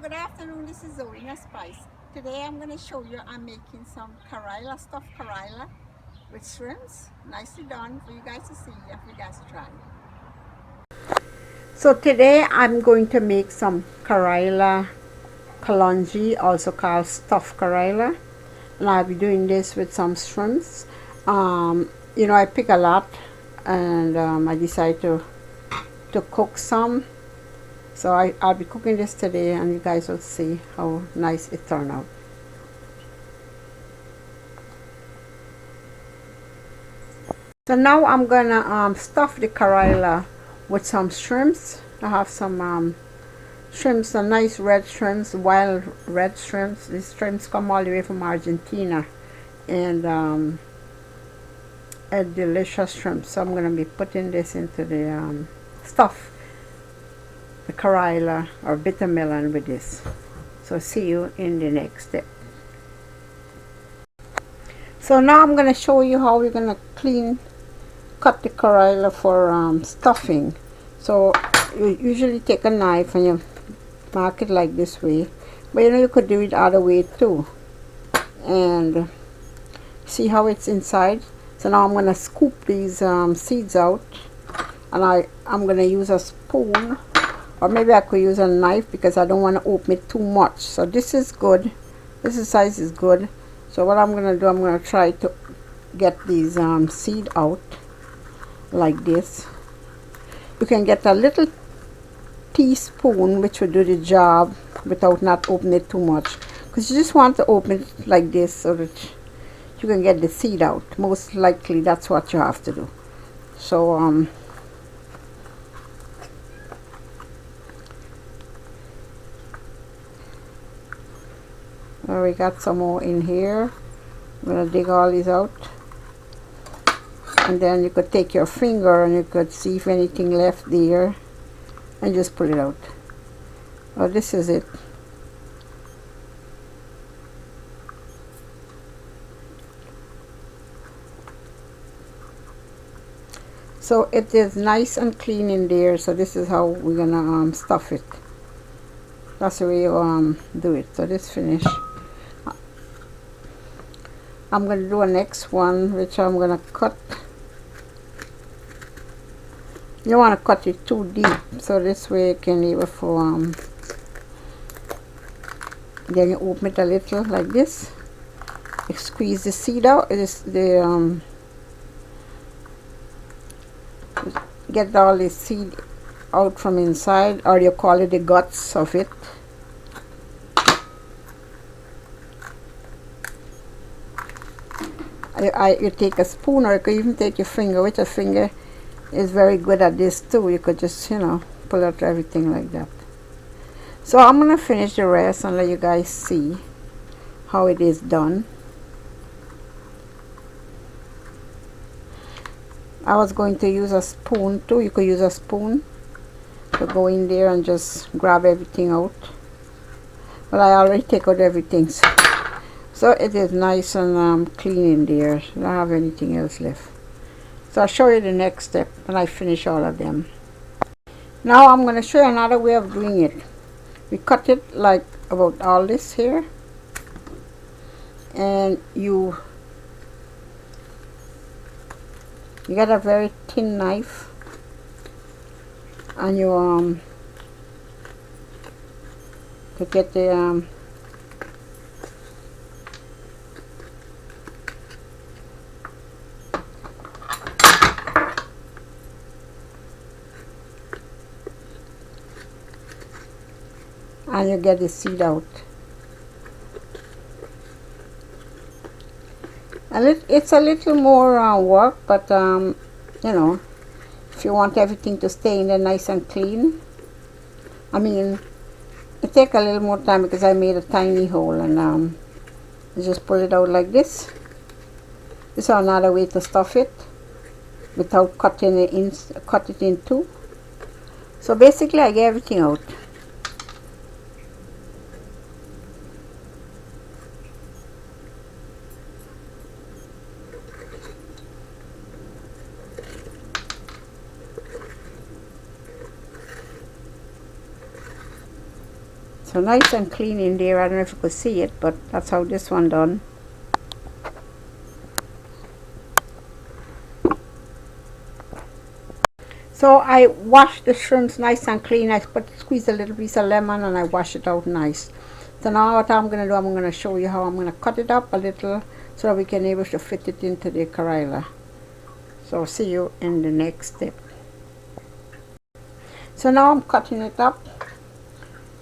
Good afternoon. This is Zoe Spice. Today I'm going to show you I'm making some Karelia, stuffed Karelia with shrimps. Nicely done for you guys to see and for you guys to try. So today I'm going to make some Karelia Kalongi, also called stuffed Karelia. And I'll be doing this with some shrimps. I pick a lot and I decided to cook some. So I'll be cooking this today and you guys will see how nice it turned out. So now I'm gonna stuff the Karelia with some shrimps. I have some shrimps, some nice red shrimps, wild red shrimps. These shrimps come all the way from Argentina and a delicious shrimp. So I'm gonna be putting this into the stuff. The Karelia or bitter melon with this. So see you in the next step. So now I'm going to show you how we're going to cut the Karelia for stuffing. So you usually take a knife and you mark it like this way, but you could do it the other way too. And see how it's inside. So now I'm going to scoop these seeds out, and I'm going to use a spoon. Or maybe I could use a knife because I don't want to open it too much. So this is good. This size is good. So what I'm going to do, I'm going to try to get these seed out like this. You can get a little teaspoon which will do the job without not opening it too much. Because you just want to open it like this so that you can get the seed out. Most likely that's what you have to do. So we got some more in here. I'm going to dig all these out. And then you could take your finger and you could see if anything left there. And just pull it out. Oh, this is it. So it is nice and clean in there. So this is how we're going to stuff it. That's the way you do it. So this finished. I'm going to do a next one which I'm going to cut. You don't want to cut it too deep, so this way you can leave it for then you open it a little like this. You squeeze the seed out. Get all the seed out from inside, or you call it the guts of it. You take a spoon, or you could even take your finger. With your finger is very good at this too. You could just pull out everything like that. So I'm gonna finish the rest and let you guys see how it is done. I was going to use a spoon too. You could use a spoon to go in there and just grab everything out, but I already take out everything. So it is nice and clean in there. I don't have anything else left. So I'll show you the next step when I finish all of them. Now I'm going to show you another way of doing it. We cut it like about all this here. And you get a very thin knife. And you to get the and you get the seed out. And it's a little more work, but if you want everything to stay in there nice and clean, I mean, it take a little more time because I made a tiny hole, and you just pull it out like this. This is another way to stuff it without cutting it in, cut it in two. So basically I get everything out. So nice and clean in there. I don't know if you could see it, but that's how this one done. So I washed the shrimps nice and clean. I squeeze a little piece of lemon and I wash it out nice. So now what I'm going to do, I'm going to show you how I'm going to cut it up a little so that we can able to fit it into the Karelia. So see you in the next step. So now I'm cutting it up.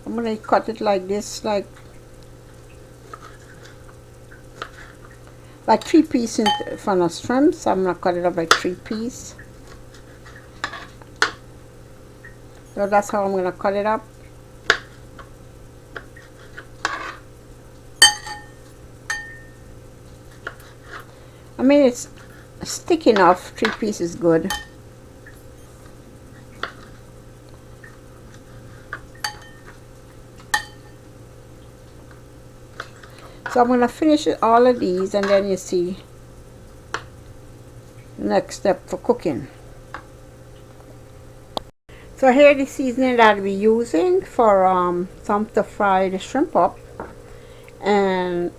I'm going to cut it like this, like 3 pieces in front of shrimps. I'm going to cut it up like 3 pieces. So that's how I'm going to cut it up. I mean, it's sticky enough. 3 pieces is good. So I'm going to finish all of these and then you see the next step for cooking. So here the seasoning that I'll be using for some to fry the shrimp up, and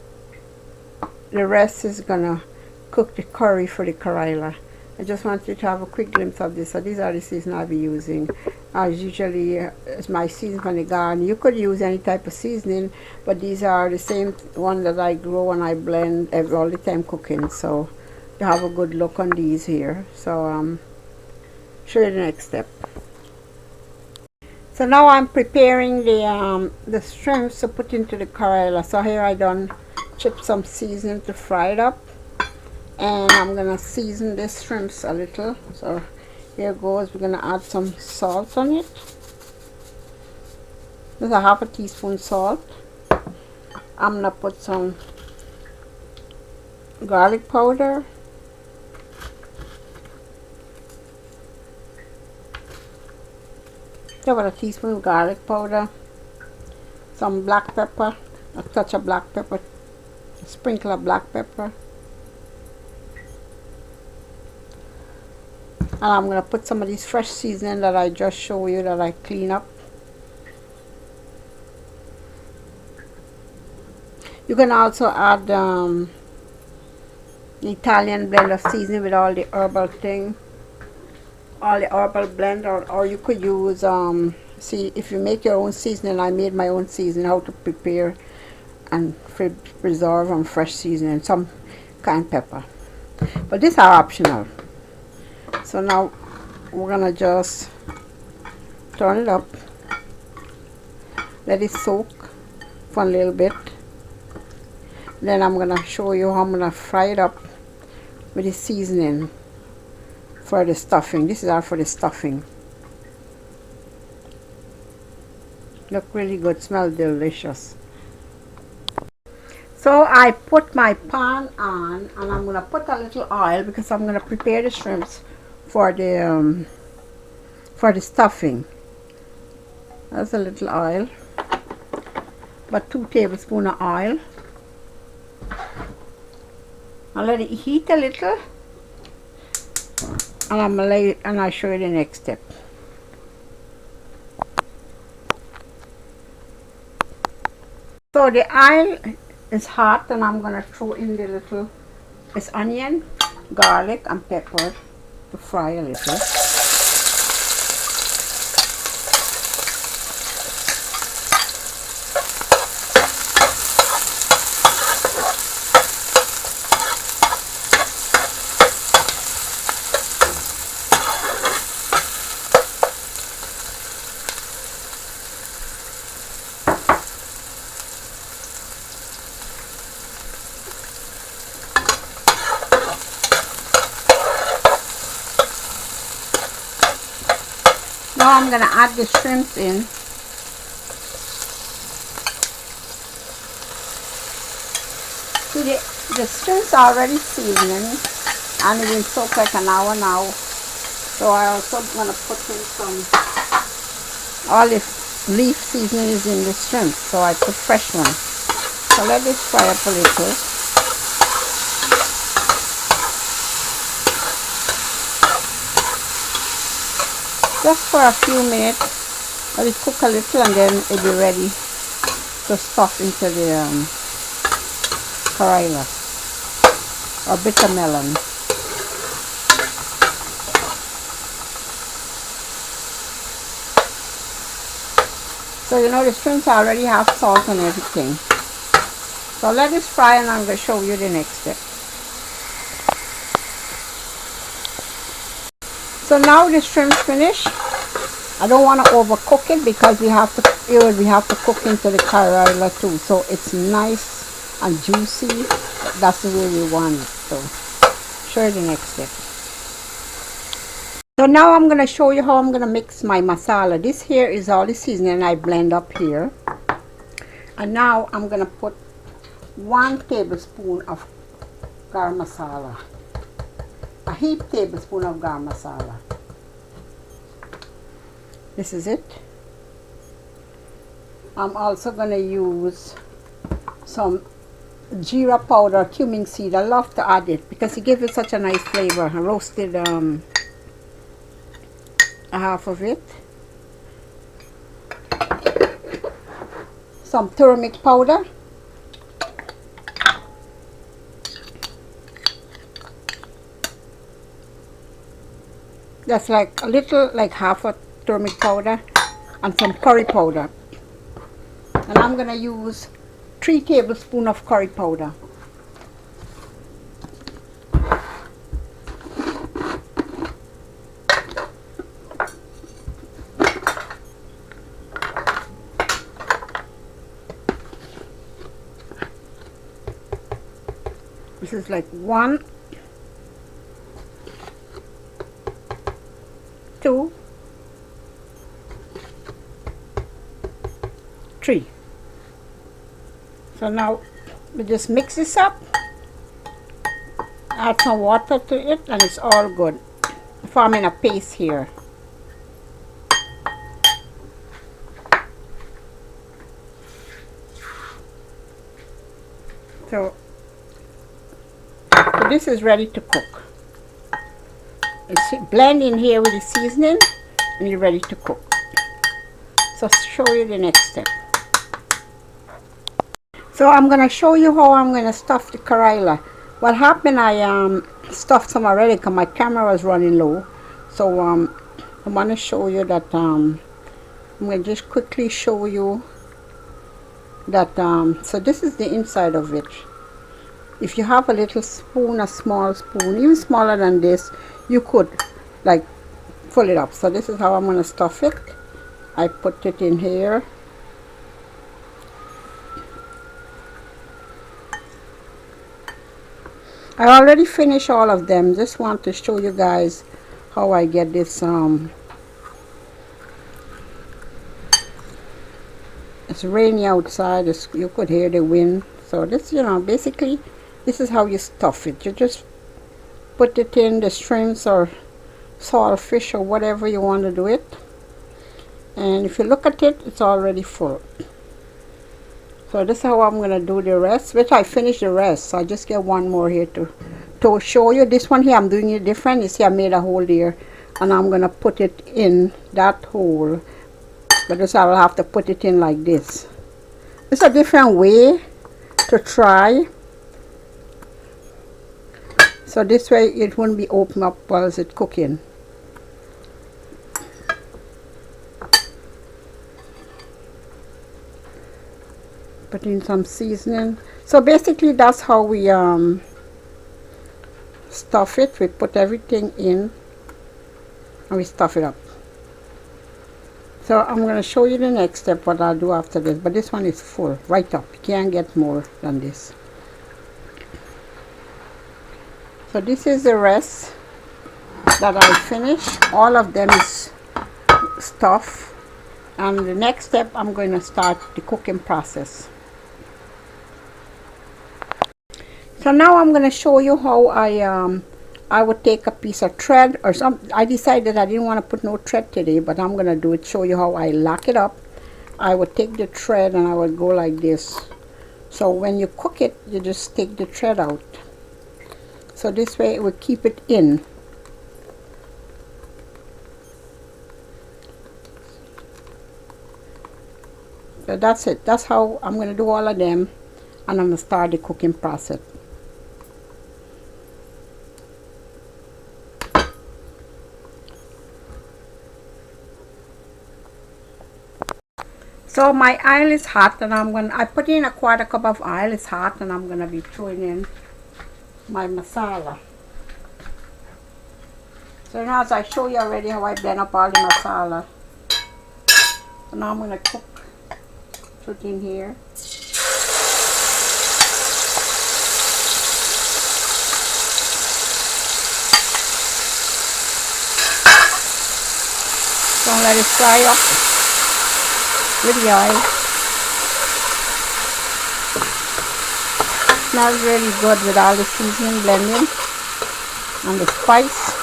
the rest is gonna cook the curry for the Karelia. I just want you to have a quick glimpse of this. So these are the seasoning I'll be using. As usually it's my seasoning from the garden. You could use any type of seasoning, but these are the same one that I grow and I blend all the time cooking. So you have a good look on these here. So show you the next step. So now I'm preparing the shrimps to put into the Karelia. So here I done chip some seasoning to fry it up, and I'm gonna season this shrimps a little. So here goes. We're gonna add some salt on it. There's a half a teaspoon salt. I'm gonna put some garlic powder. About a teaspoon of garlic powder, some black pepper, a touch of black pepper, a sprinkle of black pepper, and I'm going to put some of these fresh seasoning that I just showed you that I clean up. You can also add the Italian blend of seasoning with all the herbal thing. All the herbal blend, or you could use see if you make your own seasoning. I made my own seasoning, how to prepare and preserve and fresh seasoning, some cayenne pepper, but these are optional. So now we're gonna just turn it up, let it soak for a little bit, then I'm gonna show you how I'm gonna fry it up with the seasoning for the stuffing. This is all for the stuffing. Look really good, smell delicious. So I put my pan on and I'm gonna put a little oil because I'm gonna prepare the shrimps for the stuffing. That's a little oil, about 2 tablespoons of oil. I'll let it heat a little, and I'm gonna lay it, and I'll show you the next step. So the oil is hot, and I'm gonna throw in this onion, garlic, and pepper to fry a little. Now I'm going to add the shrimps in. See, the shrimps are already seasoning and it will soak like an hour now. So I also going to put in some olive leaf seasoning is in the shrimps. So I put fresh one. So let this fry up a little. Just for a few minutes, let it cook a little and then it'll be ready to stuff into the Karelia or bitter melon. So you know the shrimps already have salt and everything. So let this fry and I'm going to show you the next step. So now the shrimp's finished. I don't want to overcook it because we have to cook into the Karelia too. So it's nice and juicy. That's the way we want it. So show you the next step. So now I'm going to show you how I'm going to mix my masala. This here is all the seasoning I blend up here. And now I'm going to put 1 tablespoon of garam masala. A heaped tablespoon of garam masala. This is it. I'm also going to use some jeera powder, cumin seed. I love to add it because it gives it such a nice flavor. I roasted a half of it. Some turmeric powder. That's like a little, like half a turmeric powder, and some curry powder. And I'm going to use 3 tablespoons of curry powder. This is like 1, 2, 3. So now we just mix this up, add some water to it, and it's all good, forming a paste here. So this is ready to cook. It's blend in here with the seasoning and you're ready to cook. So show you the next step. So I'm going to show you how I'm going to stuff the Karelia. What happened, I stuffed some already because my camera was running low. So I want to show you that I'm going to just quickly show you that so this is the inside of it. If you have a little spoon, a small spoon, even smaller than this, you could like pull it up. So this is how I'm going to stuff it. I put it in here. I already finished all of them. Just want to show you guys how I get this. It's rainy outside. You could hear the wind. So this, you know, basically this is how you stuff it. You just put it in the shrimps or saltfish or whatever you want to do it. And if you look at it, it's already full. So this is how I'm going to do the rest, which I finished the rest. So I just get one more here to show you. This one here, I'm doing it different. You see, I made a hole there. And I'm going to put it in that hole. But this I will have to put it in like this. It's a different way to try. So this way it won't be open up while it's cooking. Put in some seasoning. So basically that's how we stuff it. We put everything in and we stuff it up. So I'm going to show you the next step what I'll do after this, but this one is full right up. You can't get more than this. So this is the rest that I finished. All of them is stuff, and the next step I'm going to start the cooking process. So now I'm going to show you how I would take a piece of thread or some. I decided I didn't want to put no thread today, but I'm going to do it, show you how I lock it up. I would take the thread and I would go like this. So when you cook it, you just take the thread out. So this way it will keep it in. So that's it. That's how I'm going to do all of them, and I'm going to start the cooking process. So my oil is hot, and I put in a quarter cup of oil. It's hot, and I'm going to be throwing in my masala. So now, as I show you already how I blend up all the masala. So now I'm going to cook, put in here. So I'll let it fry up with the oil. Smells really good with all the seasoning blending and the spice.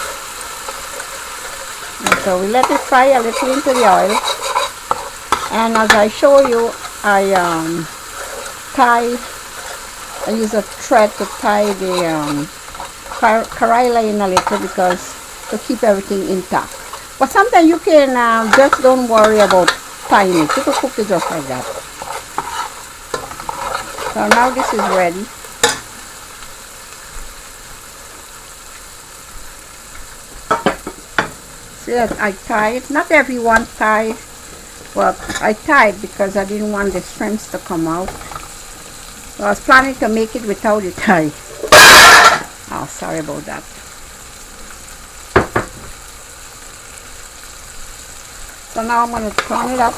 And so we let it fry a little into the oil. And as I show you, I use a thread to tie the Karelia in a little, because to keep everything intact. But sometimes you can just don't worry about tying it. You can cook it just like that. So now this is ready. See that I tie it. Not everyone tie, but I tied because I didn't want the shrimps to come out. So I was planning to make it without the tie. Oh, sorry about that. So now I'm going to turn it up.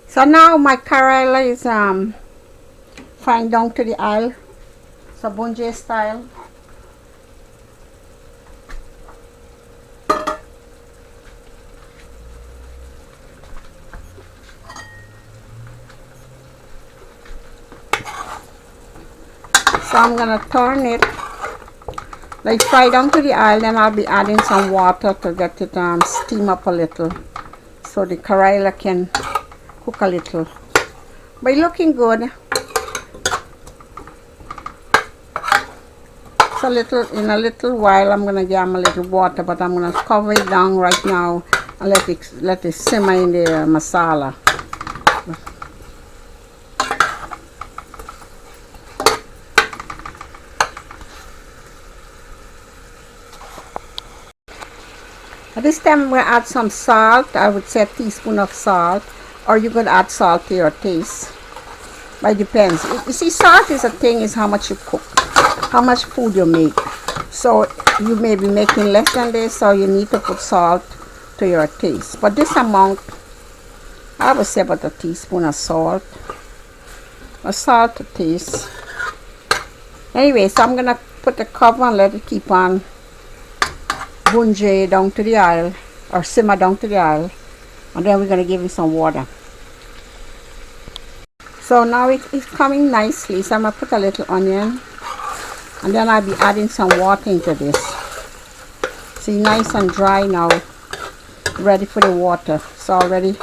So now my Karelia is frying down to the oil. So bunje style. So I'm going to turn it. Like fry down to the oil, then I'll be adding some water to get it steam up a little, so the Karelia can cook a little. But it's looking good. So in a little while I'm gonna give them a little water, but I'm gonna cover it down right now and let it simmer in the masala. At this time I'm going to add some salt. I would say a teaspoon of salt, or you could add salt to your taste. But it depends. You see, salt is a thing, is how much you cook, how much food you make. So you may be making less than this, so you need to put salt to your taste. But this amount, I would say about a teaspoon of salt. A salt to taste. Anyway, so I'm going to put the cover and let it keep on bunje down to the oil, or simmer down to the oil, and then we're going to give it some water. So now it's coming nicely, so I'm going to put a little onion, and then I'll be adding some water into this. See, nice and dry now, ready for the water. So already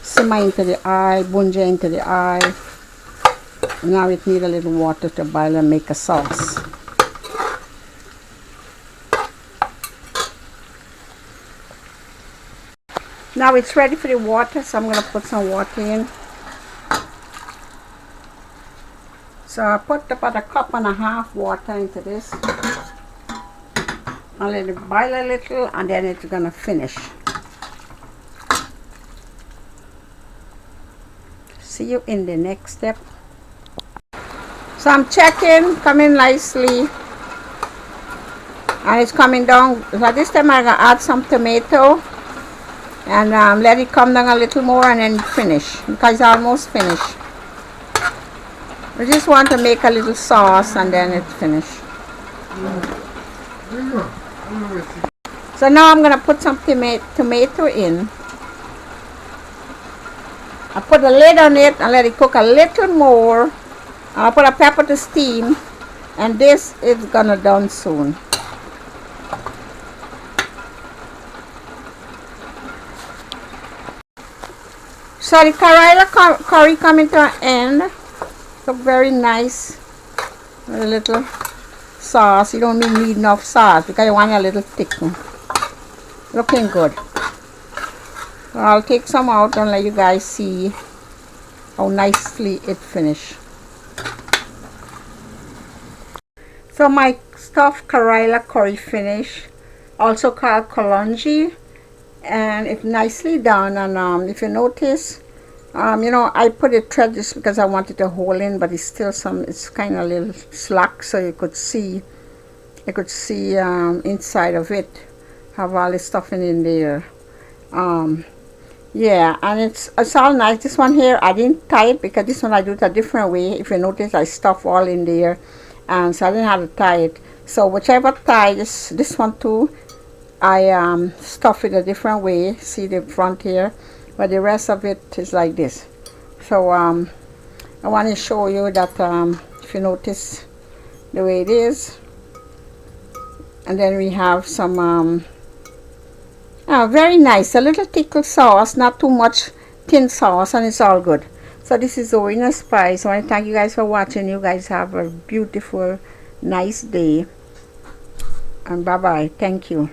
simmer into the oil, bunje into the oil. Now it needs a little water to boil and make a sauce. Now it's ready for the water, so I'm going to put some water in. So I put about a cup and a half water into this. I'll let it boil a little, and then it's going to finish. See you in the next step. So I'm checking, coming nicely. And it's coming down. So this time I'm going to add some tomato. And let it come down a little more, and then finish, because it's almost finished. We just want to make a little sauce, and then it's finished. So now I'm going to put some tomato in. I put a lid on it and let it cook a little more. And I'll put a pepper to steam, and this is going to done soon. So the Karelia curry coming to an end. Look very nice. A little sauce. You don't need enough sauce because you want a little thick. Looking good. So I'll take some out and let you guys see how nicely it finished. So my stuffed Karelia curry finish, also called Kalongi, and it's nicely done. And if you notice, you know, I put a thread just because I wanted to hold in, but it's still it's kind of a little slack, so you could see inside of it, have all the stuffing in there. Yeah, and it's all nice. This one here, I didn't tie it because this one I do it a different way. If you notice, I stuff all in there, and so I didn't have to tie it. So whichever tie, this one too, I stuff it a different way. See the front here, but the rest of it is like this. So I want to show you that if you notice the way it is. And then we have some very nice, a little thick sauce, not too much thin sauce, and it's all good. So this is Zoe in a Spice. I want to thank you guys for watching. You guys have a beautiful, nice day, and bye bye. Thank you.